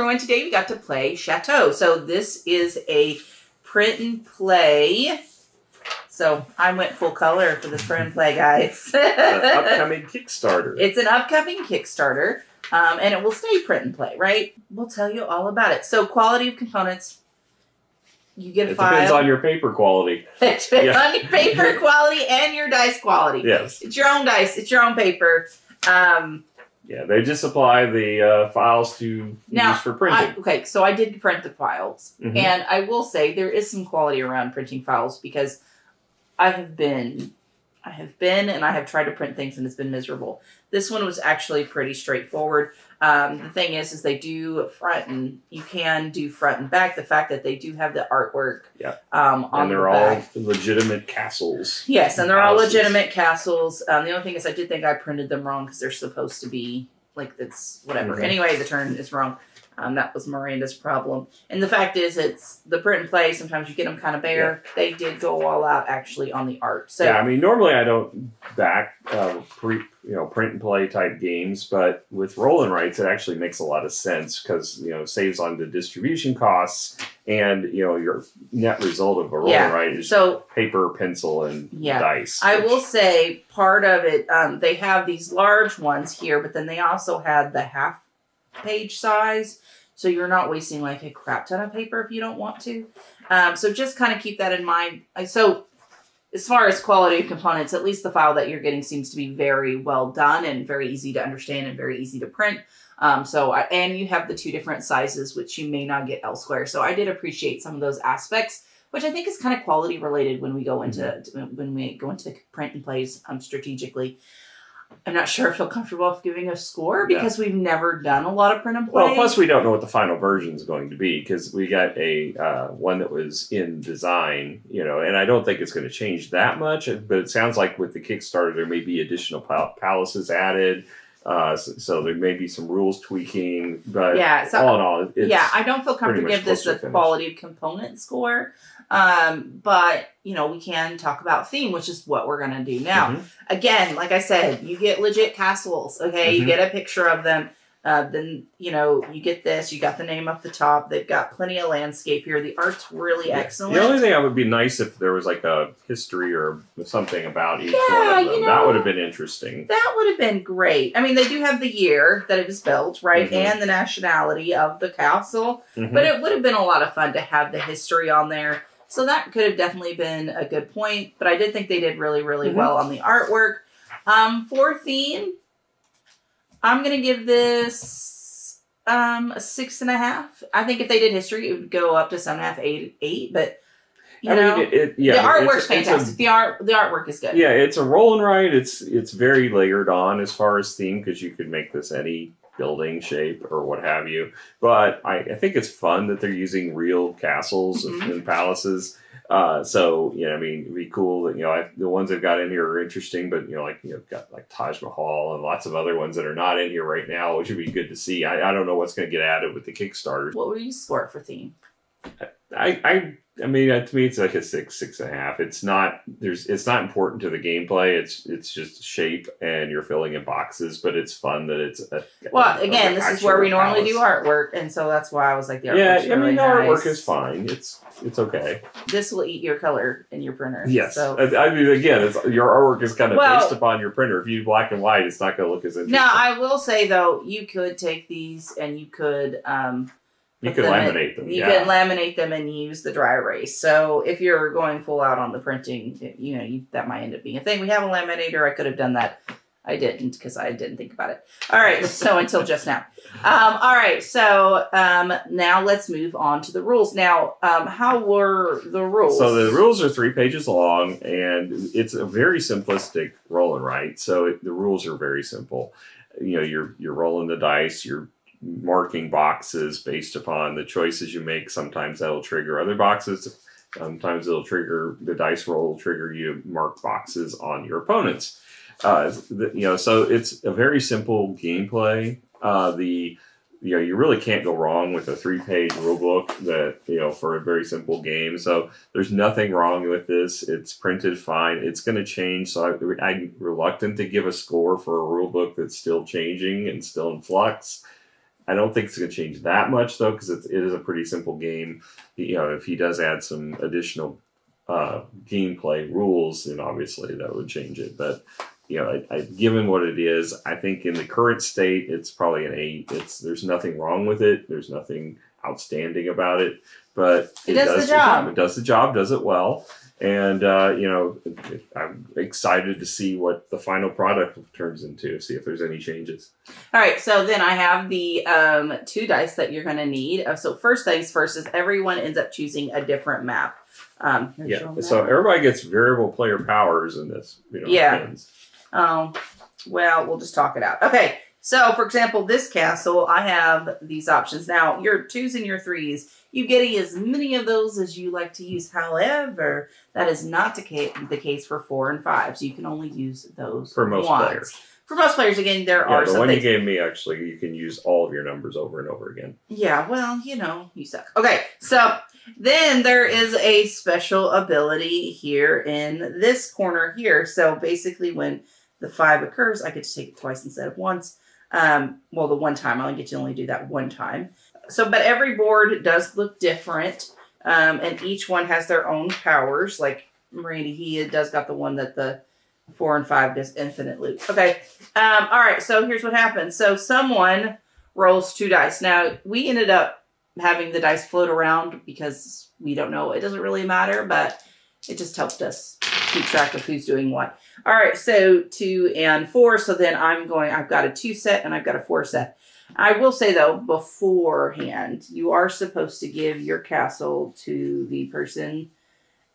So, and today we got to play Chateau. So this is a print and play. So I went full color for this print and play, guys. An upcoming Kickstarter. It's an upcoming Kickstarter, and it will stay print and play, right? We'll tell you all about it. So quality of components, you get a file. It depends on your paper quality. It depends on your paper quality and your dice quality. Yes. It's your own dice. It's your own paper. Yeah, they just supply the files to use for printing. So I did print the files. And I will say there is some quality around printing files because I have been and I have tried to print things and it's been miserable. This one was actually pretty straightforward. The thing is they do front and you can do front and back. The fact that they do have the artwork on and they're the back. all legitimate castles. Yes, and they're all legitimate castles. The only thing is I did think I printed them wrong because they're supposed to be like it's whatever. Anyway, the turn is wrong. That was Miranda's problem. And the fact is, it's the print and play. Sometimes you get them kind of bare. Yeah. They did go all out actually on the art. So yeah, I mean, normally I don't back print and play type games, but with roll and writes, it actually makes a lot of sense because it saves on the distribution costs, and your net result of a roll and write is paper, pencil, and dice. I will say part of it. They have these large ones here, but then they also had the half page size, so you're not wasting like a crap ton of paper if you don't want to. So just kind of keep that in mind. So as far as quality of components, at least the file that you're getting seems to be very well done and very easy to understand and very easy to print. And you have the two different sizes, which you may not get elsewhere. So I did appreciate some of those aspects, which I think is kind of quality related when we go into print and plays strategically. I'm not sure if I feel comfortable with giving a score because we've never done a lot of print and play. Well, plus we don't know what the final version is going to be because we got a one that was in design, and I don't think it's going to change that much. But it sounds like with the Kickstarter, there may be additional palaces added. So there may be some rules tweaking, but all in all, I don't feel comfortable to give this a quality of component score. But we can talk about theme, which is what we're going to do now. Again, like I said, you get legit castles. Okay. You get a picture of them. Then, you get this, you got the name up the top. They've got plenty of landscape here. The art's really excellent. The only thing that would be nice if there was like a history or something about each one of them. That would have been interesting. That would have been great. I mean, they do have the year that it was built, right? And the nationality of the castle. But it would have been a lot of fun to have the history on there. So that could have definitely been a good point. But I did think they did really, really well on the artwork. For theme, I'm going to give this a 6.5. I think if they did history, it would go up to 7.5, 8. But, the artwork's fantastic. The artwork is good. Yeah, it's a roll and write. It's very layered on as far as theme because you could make this any building shape or what have you. But I think it's fun that they're using real castles and palaces. It'd be cool that, the ones they've got in here are interesting, but, you've got like Taj Mahal and lots of other ones that are not in here right now, which would be good to see. I don't know what's going to get added with the Kickstarter. What would you score for theme? I mean, to me, it's like a 6.5. It's not important to the gameplay. It's just shape, and you're filling in boxes. But it's fun that it's. This is where we normally do artwork, and so that's why I was like, the artwork's really the nice. Artwork is fine. It's okay. This will eat your color in your printer. Yes, so. I mean, again, your artwork is kind of based upon your printer. If you do black and white, it's not going to look as interesting. Now, I will say though, you could take these and you could. You could laminate them. You could laminate them and use the dry erase. So if you're going full out on the printing, that might end up being a thing. We have a laminator. I could have done that. I didn't because I didn't think about it. All right. So until just now. All right. So now let's move on to the rules. Now, how were the rules? So the rules are 3 pages long, and it's a very simplistic roll and write. So the rules are very simple. You're rolling the dice. You're marking boxes based upon the choices you make. Sometimes that'll trigger other boxes. Sometimes it'll trigger the dice roll, trigger you to mark boxes on your opponents. So it's a very simple gameplay. You really can't go wrong with a 3-page rule book that, for a very simple game. So there's nothing wrong with this. It's printed fine. It's going to change. So I'm reluctant to give a score for a rule book that's still changing and still in flux. I don't think it's going to change that much though, because it is a pretty simple game. If he does add some additional gameplay rules, then obviously that would change it. But given what it is, I think in the current state, it's probably an 8. There's nothing wrong with it. There's nothing outstanding about it, but it does the job. It does the job, does it well. And, I'm excited to see what the final product turns into, see if there's any changes. All right, so then I have the 2 dice that you're going to need. So first things first is everyone ends up choosing a different map. So everybody gets variable player powers in this. Pins. Oh, well, we'll just talk it out. Okay, so for example, this castle, I have these options. Now, your 2s and your 3s, you get as many of those as you like to use. However, that is not the case for 4 and 5s. You can only use those for most once. Players. For most players, again, there are some the one things. You gave me, actually, you can use all of your numbers over and over again. Yeah, well, you suck. Okay, so then there is a special ability here in this corner here. So basically when the 5 occurs, I get to take it twice instead of once. The one time. I get to only do that one time. So, but every board does look different. And each one has their own powers. Like Randy, he does got the one that the 4 and 5 does infinite loop. Okay. All right. So here's what happens. So someone rolls 2 dice. Now, we ended up having the dice float around because we don't know. It doesn't really matter, but it just helped us keep track of who's doing what. All right, so 2 and 4. So then I've got a 2 set and I've got a 4 set. I will say though, beforehand, you are supposed to give your castle to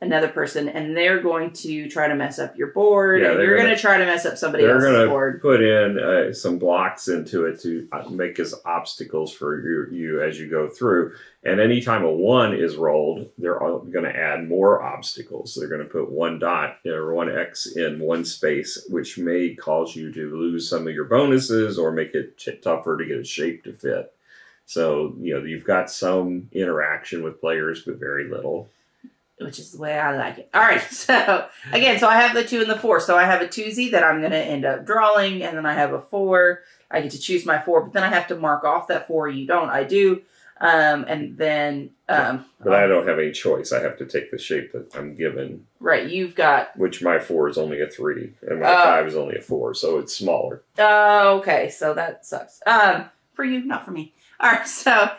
another person, and they're going to try to mess up your board. Yeah, and you're going to try to mess up somebody else's board. They're going to put in some blocks into it to make as obstacles for you as you go through. And anytime a 1 is rolled, they're going to add more obstacles. They're going to put 1 dot or 1 X in one space, which may cause you to lose some of your bonuses or make it tougher to get a shape to fit. So, you've got some interaction with players, but very little. Which is the way I like it. All right, so again, I have the 2 and the 4. So I have a 2Z that I'm going to end up drawing, and then I have a 4. I get to choose my 4, but then I have to mark off that 4. You don't. I do. And then... but I don't have any choice. I have to take the shape that I'm given. Right, you've got... Which my 4 is only a 3, and my 5 is only a 4, so it's smaller. Oh, okay, so that sucks. For you, not for me. All right, so...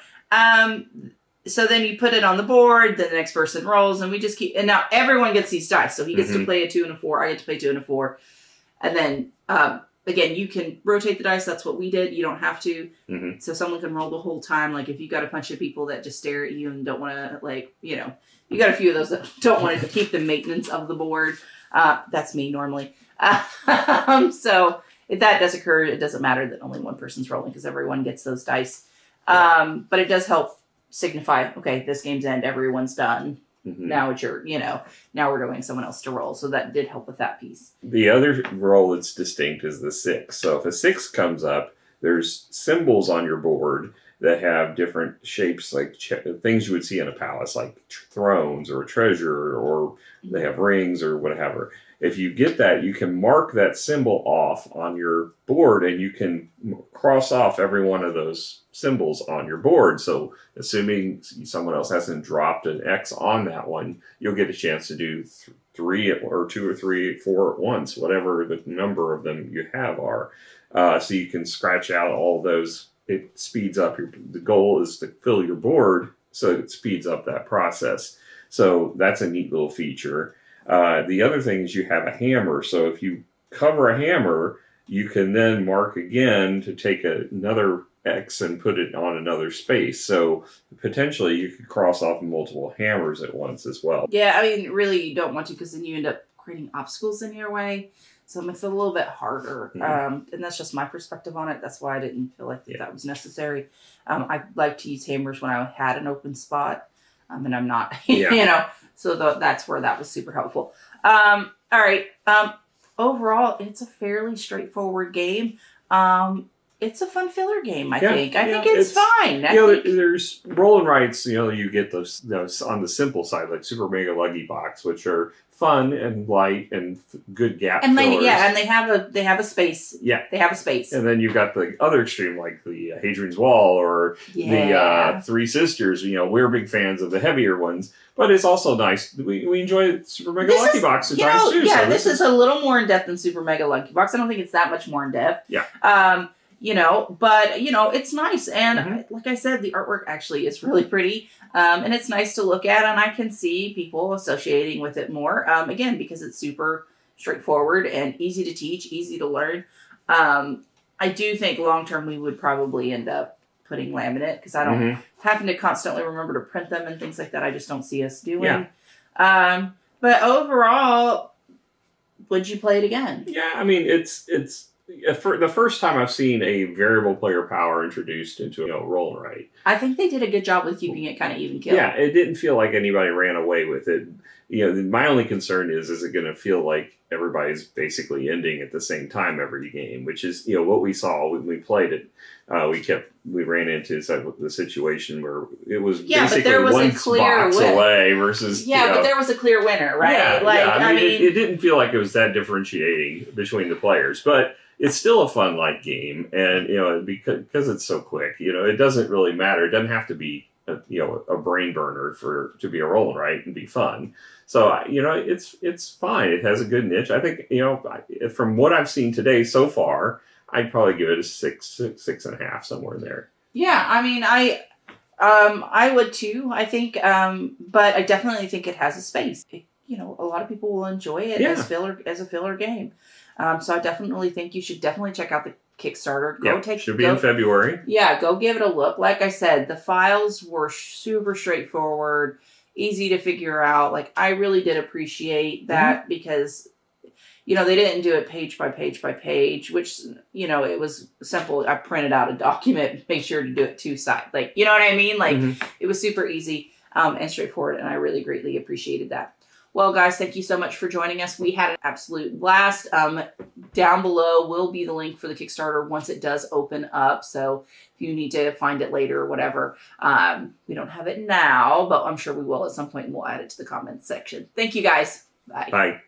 So then you put it on the board, then the next person rolls, and we just keep... And now everyone gets these dice. So he gets to play a 2 and a 4. I get to play 2 and a 4. And then, again, you can rotate the dice. That's what we did. You don't have to. Mm-hmm. So someone can roll the whole time. Like, if you've got a bunch of people that just stare at you and don't want to, you got a few of those that don't want to keep the maintenance of the board. That's me normally. So if that does occur, it doesn't matter that only one person's rolling because everyone gets those dice. Yeah. But it does help signify, okay, this game's end, everyone's done. Mm-hmm. Now it's now we're doing someone else to roll. So that did help with that piece. The other roll that's distinct is the 6. So if a 6 comes up, there's symbols on your board that have different shapes, like things you would see in a palace, like thrones or a treasure, or they have rings or whatever. If you get that, you can mark that symbol off on your board, and you can cross off every one of those symbols on your board. So assuming someone else hasn't dropped an X on that one, you'll get a chance to do 3 or 2 or 3, 4 at once, whatever the number of them you have are. So you can scratch out all those. It speeds up the goal is to fill your board, so it speeds up that process. So that's a neat little feature. The other thing is you have a hammer. So if you cover a hammer, you can then mark again to take another X and put it on another space. So potentially you could cross off multiple hammers at once as well. Yeah, I mean, really you don't want to, because then you end up creating obstacles in your way. So it makes it a little bit harder. Mm-hmm. And that's just my perspective on it. That's why I didn't feel like that was necessary. I like to use hammers when I had an open spot. And I'm not, so that's where that was super helpful. All right. Overall, it's a fairly straightforward game. it's a fun filler game. I Yeah, think yeah, it's fine. There's roll and writes. You get those on the simple side, like Super Mega Lucky Box, which are fun and light and good gap and fillers. and they have a space. Yeah, they have a space. And then you've got the other extreme, like the Hadrian's Wall or the Three Sisters. We're big fans of the heavier ones, but it's also nice. We enjoy Super Mega Lucky Box sometimes too. Yeah, so this is a little more in depth than Super Mega Lucky Box. I don't think it's that much more in depth. Yeah. But it's nice, and like I said, the artwork actually is really pretty, and it's nice to look at, and I can see people associating with it more. Again, because it's super straightforward and easy to teach, easy to learn. I do think long term we would probably end up putting laminate because I don't having to constantly remember to print them and things like that. I just don't see us doing. Yeah. But overall, would you play it again? Yeah, I mean it's for the first time I've seen a variable player power introduced into a roll and write. I think they did a good job with keeping it kind of even kill. Yeah, it didn't feel like anybody ran away with it. My only concern is it going to feel like everybody's basically ending at the same time every game, which is what we saw when we played it. We ran into the situation where it was basically one box away versus but there was a clear winner, right? I mean it didn't feel like it was that differentiating between the players, but it's still a fun light game, and because it's so quick, it doesn't really matter. It doesn't have to be a brain burner to be a roll and write and be fun. So it's fine. It has a good niche. I think from what I've seen today so far, I'd probably give it a 6.5, somewhere in there. Yeah, I mean I would too. I think, but I definitely think it has a space. A lot of people will enjoy it as a filler game. So I definitely think you should definitely check out the Kickstarter. Should be in February. Yeah, go give it a look. Like I said, the files were super straightforward, easy to figure out. Like I really did appreciate that because they didn't do it page by page by page, which it was simple. I printed out a document, made sure to do it 2 sides. Like you know what I mean? Like it was super easy and straightforward, and I really greatly appreciated that. Well, guys, thank you so much for joining us. We had an absolute blast. Down below will be the link for the Kickstarter once it does open up. So if you need to find it later or whatever, we don't have it now, but I'm sure we will at some point, and we'll add it to the comments section. Thank you, guys. Bye. Bye.